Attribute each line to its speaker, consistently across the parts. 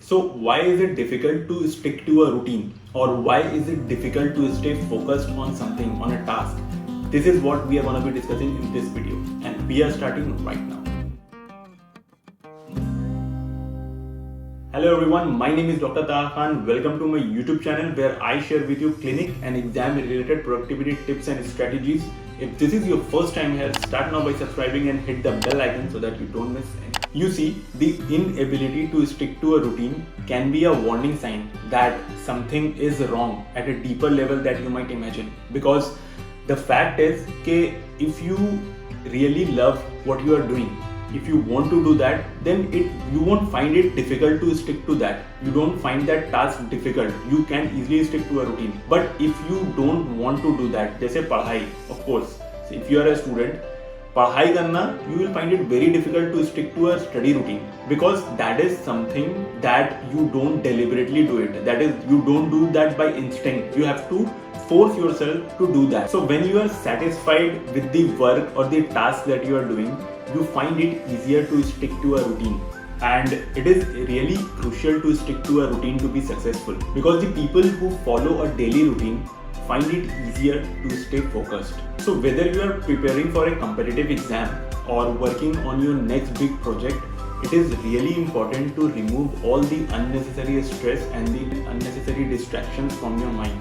Speaker 1: So why is it difficult to stick to a routine, or why is it difficult to stay focused on something, on a task? This is what we are going to be discussing in this video, and we are starting right now. Hello everyone, my name is Dr. Taha Khan. Welcome to my YouTube channel where I share with you clinic and exam related productivity tips and strategies. If this is your first time here, start now by subscribing and hit the bell icon so that you don't miss any. You see, the inability to stick to a routine can be a warning sign that something is wrong at a deeper level that you might imagine. Because the fact is that if you really love what you are doing, if you want to do that, then you won't find it difficult to stick to that. You don't find that task difficult. You can easily stick to a routine. But if you don't want to do that, जैसे पढ़ाई, of course, so if you are a student, पढ़ाई करना, you will find it very difficult to stick to a study routine because that is something that you don't deliberately do it. That is, you don't do that by instinct. You have to force yourself to do that. So when you are satisfied with the work or the task that you are doing, you find it easier to stick to a routine. And it is really crucial to stick to a routine to be successful because the people who follow a daily routine find it easier to stay focused. So whether you are preparing for a competitive exam or working on your next big project, it is really important to remove all the unnecessary stress and the unnecessary distractions from your mind.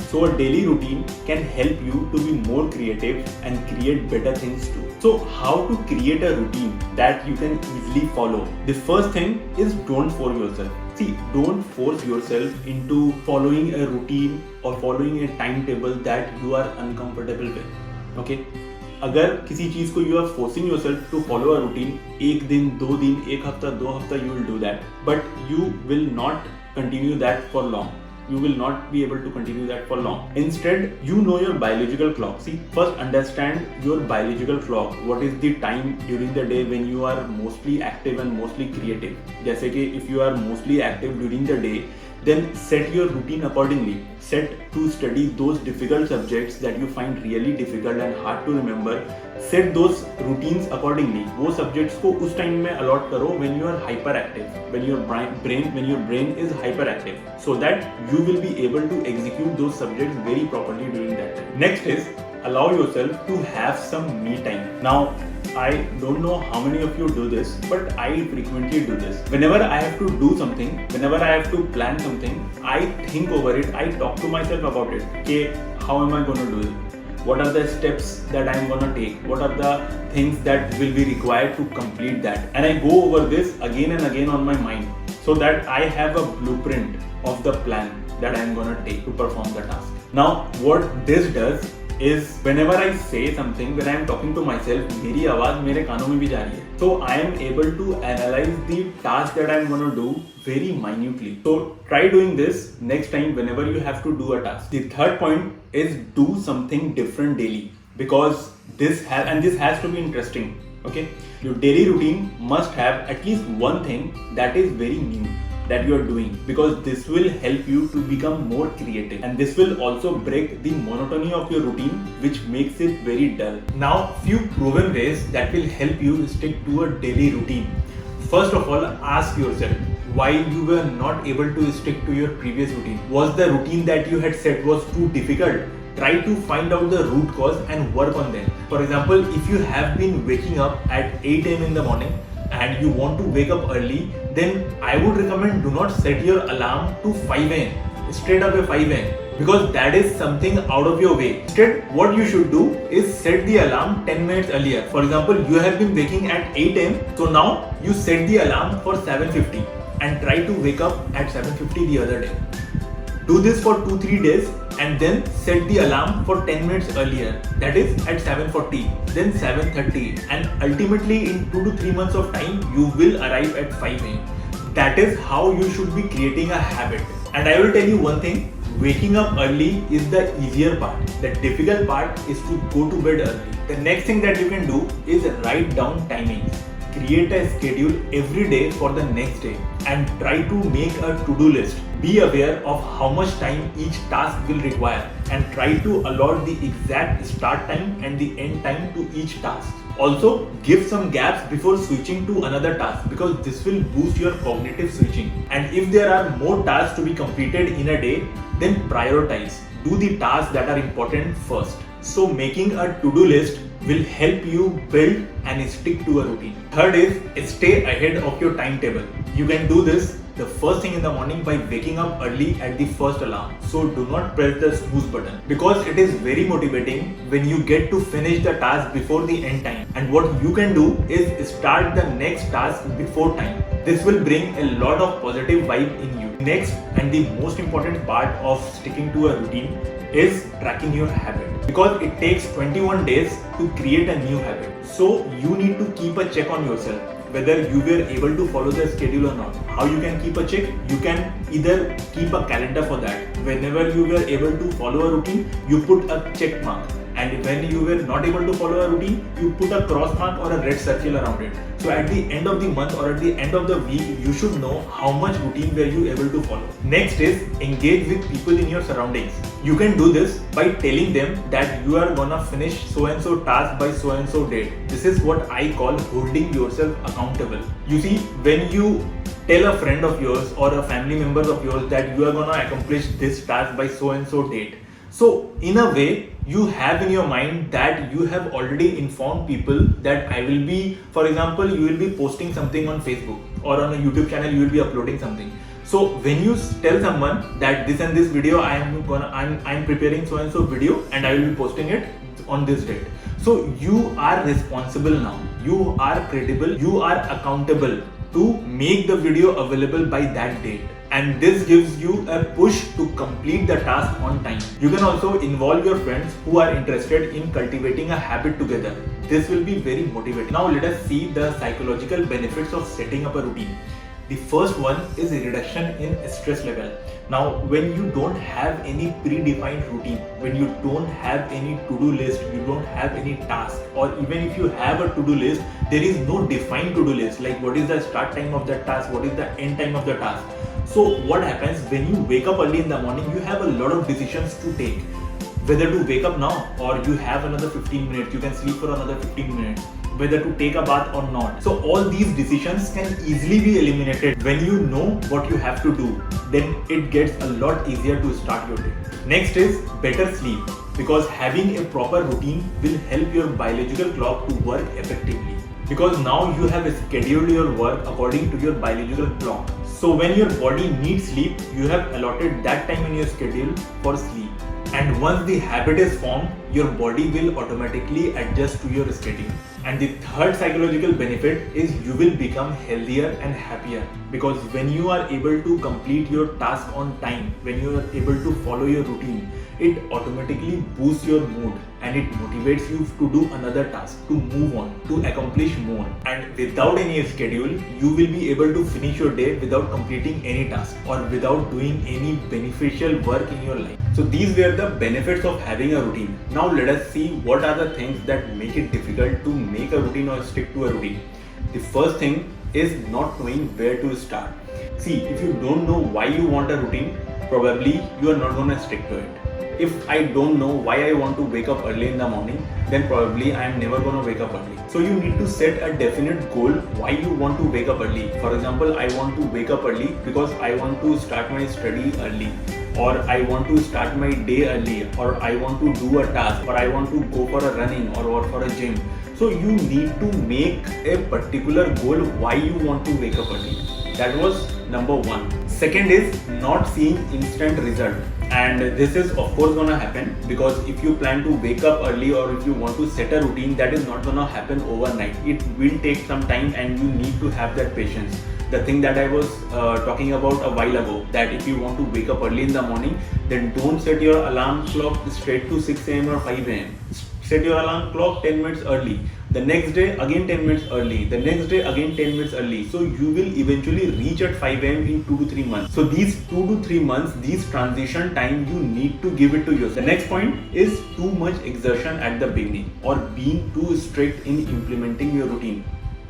Speaker 1: So a daily routine can help you to be more creative and create better things too. So how to create a routine that you can easily follow? The first thing is don't force yourself. See, don't force yourself into following a routine or following a timetable that you are uncomfortable with. Okay? अगर किसी चीज को you are forcing yourself to follow a routine, एक दिन, दो दिन, एक हफ्ता, दो हफ्ता, you will do that. But you will not continue that for long. You will not be able to continue that for long. Instead, you know your biological clock. See, first understand your biological clock. What is the time during the day when you are mostly active and mostly creative? जैसे कि if you are mostly active during the day, then set your routine accordingly. Set to study those difficult subjects that you find really difficult and hard to remember. Set those routines accordingly. वो subjects को उस time में allot करो when you are hyperactive, when your brain is hyperactive, so that you will be able to execute those subjects very properly during that time. Next is allow yourself to have some me time. Now, I don't know how many of you do this, but I frequently do this. Whenever I have to do something, whenever I have to plan something, I think over it, I talk to myself about it. Okay, how am I going to do it? What are the steps that I am going to take? What are the things that will be required to complete that? And I go over this again and again on my mind so that I have a blueprint of the plan that I am going to take to perform the task. Now, what this does is whenever I say something, when I am talking to myself, मेरी आवाज मेरे कानों में भी जा रही है. So I am able to analyze the task that I am going to do very minutely. So try doing this next time whenever you have to do a task. The third point is do something different daily because this has to be interesting. Okay, your daily routine must have at least one thing that is very new that you are doing because this will help you to become more creative and this will also break the monotony of your routine which makes it very dull. Now, few proven ways that will help you stick to a daily routine. First of all, ask yourself why you were not able to stick to your previous routine. Was the routine that you had set was too difficult? Try to find out the root cause and work on them. For example, if you have been waking up at 8 am in the morning and you want to wake up early, then I would recommend do not set your alarm to 5 am, straight away 5 am, because that is something out of your way. Instead, what you should do is set the alarm 10 minutes earlier. For example, you have been waking at 8 am, so now you set the alarm for 7:50 and try to wake up at 7:50 the other day. Do this for 2-3 days and then set the alarm for 10 minutes earlier, that is at 7:40, then 7:30, and ultimately in 2 to 3 months of time you will arrive at 5 am. That is how you should be creating a habit. And I will tell you one thing, waking up early is the easier part. The difficult part is to go to bed early. The next thing that you can do is write down timings. Create a schedule every day for the next day and try to make a to-do list. Be aware of how much time each task will require and try to allot the exact start time and the end time to each task. Also, give some gaps before switching to another task because this will boost your cognitive switching. And if there are more tasks to be completed in a day, then prioritize. Do the tasks that are important first. So making a to-do list will help you build and stick to a routine. Third is stay ahead of your timetable. You can do this the first thing in the morning by waking up early at the first alarm. So do not press the snooze button because it is very motivating when you get to finish the task before the end time. And what you can do is start the next task before time. This will bring a lot of positive vibe in you. Next and the most important part of sticking to a routine is tracking your habit because it takes 21 days to create a new habit. So you need to keep a check on yourself whether you were able to follow the schedule or not. How you can keep a check? You can either keep a calendar for that. Whenever you were able to follow a routine, you put a check mark. And when you were not able to follow a routine, you put a cross mark or a red circle around it. So at the end of the month or at the end of the week, you should know how much routine were you able to follow. Next is engage with people in your surroundings. You can do this by telling them that you are gonna finish so and so task by so and so date. This is what I call holding yourself accountable. You see, when you tell a friend of yours or a family member of yours that you are gonna accomplish this task by so and so date, so in a way, you have in your mind that you have already informed people that I will be, for example, you will be posting something on Facebook or on a YouTube channel, you will be uploading something. So when you tell someone that this and this video I'm preparing so and so video and I will be posting it on this date. So you are responsible now. You are credible. You are accountable to make the video available by that date. And this gives you a push to complete the task on time. You can also involve your friends who are interested in cultivating a habit together. This will be very motivating. Now let us see the psychological benefits of setting up a routine. The first one is a reduction in stress level. Now, when you don't have any predefined routine, when you don't have any to-do list, you don't have any task, or even if you have a to-do list, there is no defined to-do list, like what is the start time of that task, what is the end time of the task. So what happens when you wake up early in the morning, you have a lot of decisions to take. Whether to wake up now or you have another 15 minutes, you can sleep for another 15 minutes. Whether to take a bath or not. So all these decisions can easily be eliminated when you know what you have to do. Then it gets a lot easier to start your day. Next is better sleep because having a proper routine will help your biological clock to work effectively. Because now you have scheduled your work according to your biological clock. So when your body needs sleep, you have allotted that time in your schedule for sleep. And once the habit is formed, your body will automatically adjust to your schedule. And the third psychological benefit is you will become healthier and happier because when you are able to complete your task on time, when you are able to follow your routine, it automatically boosts your mood and it motivates you to do another task, to move on, to accomplish more. And without any schedule, you will be able to finish your day without completing any task or without doing any beneficial work in your life. So these were the benefits of having a routine. Now let us see what are the things that make it difficult to make a routine or stick to a routine. The first thing is not knowing where to start. See, if you don't know why you want a routine, probably you are not going to stick to it. If I don't know why I want to wake up early in the morning, then probably I am never going to wake up early. So you need to set a definite goal why you want to wake up early. For example, I want to wake up early because I want to start my study early, or I want to start my day early, or I want to do a task, or I want to go for a running or for a gym. So you need to make a particular goal why you want to wake up early. That was number one. Second is not seeing instant result. And this is of course gonna happen because if you plan to wake up early or if you want to set a routine, that is not gonna happen overnight. It will take some time and you need to have that patience. The thing that I was talking about a while ago, that if you want to wake up early in the morning, then don't set your alarm clock straight to 6 a.m. or 5 a.m. Set your alarm clock 10 minutes early. The next day again 10 minutes early. The next day again 10 minutes early. So you will eventually reach at 5 a.m. in 2 to 3 months. So these 2 to 3 months, these transition time, you need to give it to yourself. The next point is too much exertion at the beginning or being too strict in implementing your routine.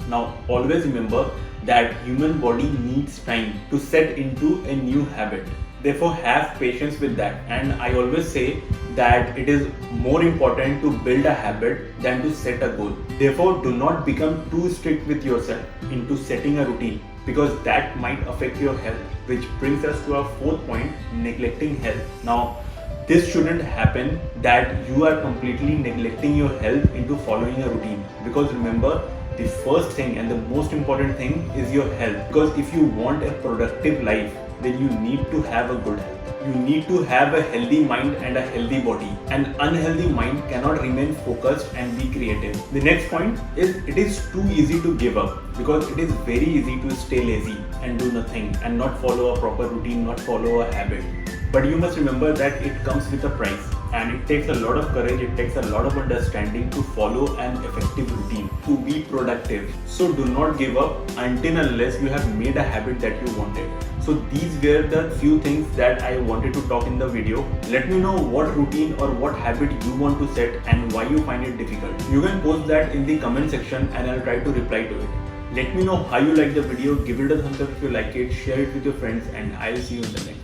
Speaker 1: Now always remember that human body needs time to set into a new habit. Therefore have patience with that. And I always say that it is more important to build a habit than to set a goal. Therefore, do not become too strict with yourself into setting a routine, because that might affect your health, which brings us to our fourth point, neglecting health. Now, this shouldn't happen, that you are completely neglecting your health into following a routine, because remember, the first thing and the most important thing is your health. Because if you want a productive life, then you need to have a good health. You need to have a healthy mind and a healthy body. An unhealthy mind cannot remain focused and be creative. The next point is, it is too easy to give up, because it is very easy to stay lazy and do nothing and not follow a proper routine, not follow a habit. But you must remember that it comes with a price, and it takes a lot of courage, it takes a lot of understanding to follow an effective routine, to be productive. So do not give up until unless you have made a habit that you wanted. So these were the few things that I wanted to talk in the video. Let me know what routine or what habit you want to set and why you find it difficult. You can post that in the comment section and I'll try to reply to it. Let me know how you like the video, give it a thumbs up if you like it, share it with your friends, and I'll see you in the next.